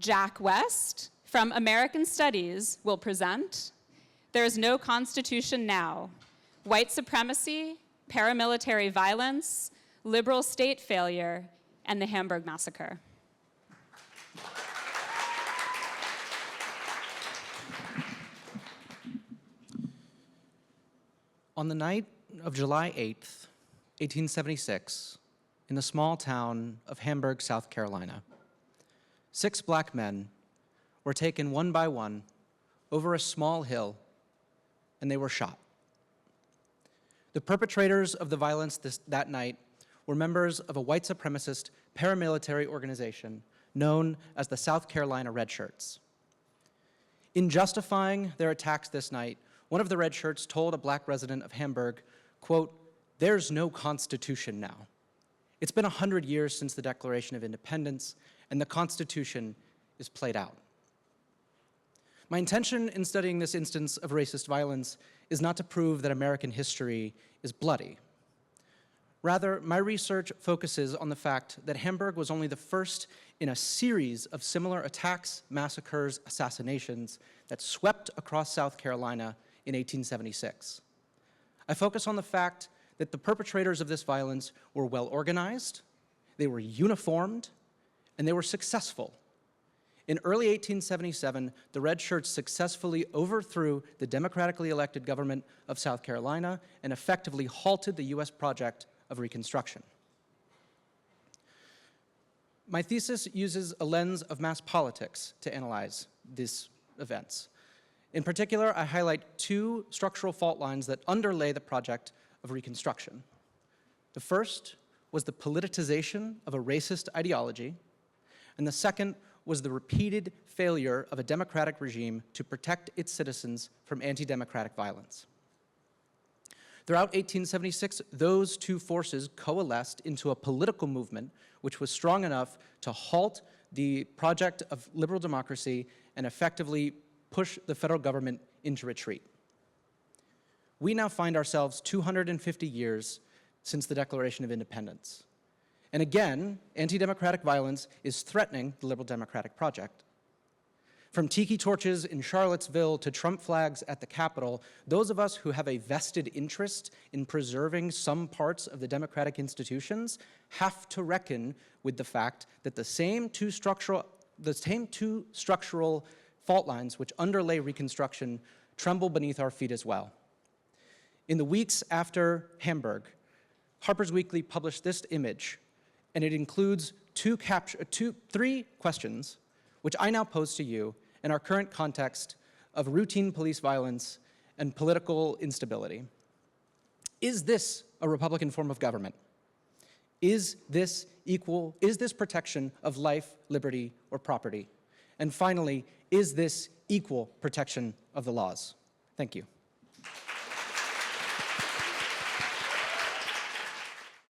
Jack West from American Studies will present There is No Constitution Now, White Supremacy, Paramilitary Violence, Liberal State Failure, and the Hamburg Massacre. On the night of July 8th, 1876, in the small town of Hamburg, South Carolina, 6 black men were taken one by one over a small hill, and they were shot. The perpetrators of the violence that night were members of a white supremacist paramilitary organization known as the South Carolina Red Shirts. In justifying their attacks this night, one of the Red Shirts told a black resident of Hamburg, quote, "There's no Constitution now. It's been 100 years since the Declaration of Independence, and the Constitution is played out." My intention in studying this instance of racist violence is not to prove that American history is bloody. Rather, my research focuses on the fact that Hamburg was only the first in a series of similar attacks, massacres, assassinations that swept across South Carolina in 1876. I focus on the fact that the perpetrators of this violence were well organized, they were uniformed, and they were successful. In early 1877, the Red Shirts successfully overthrew the democratically elected government of South Carolina and effectively halted the US project of Reconstruction. My thesis uses a lens of mass politics to analyze these events. In particular, I highlight 2 structural fault lines that underlay the project of Reconstruction. The first was the politicization of a racist ideology, and the second was the repeated failure of a democratic regime to protect its citizens from anti-democratic violence. Throughout 1876, those 2 forces coalesced into a political movement which was strong enough to halt the project of liberal democracy and effectively push the federal government into retreat. We now find ourselves 250 years since the Declaration of Independence. And again, anti-democratic violence is threatening the liberal democratic project. From tiki torches in Charlottesville to Trump flags at the Capitol, those of us who have a vested interest in preserving some parts of the democratic institutions have to reckon with the fact that the same two structural fault lines which underlay Reconstruction tremble beneath our feet as well. In the weeks after Hamburg, Harper's Weekly published this image, and it includes 3 questions which I now pose to you in our current context of routine police violence and political instability. Is this a Republican form of government? Is this protection of life, liberty, or property? And finally, is this equal protection of the laws? Thank you.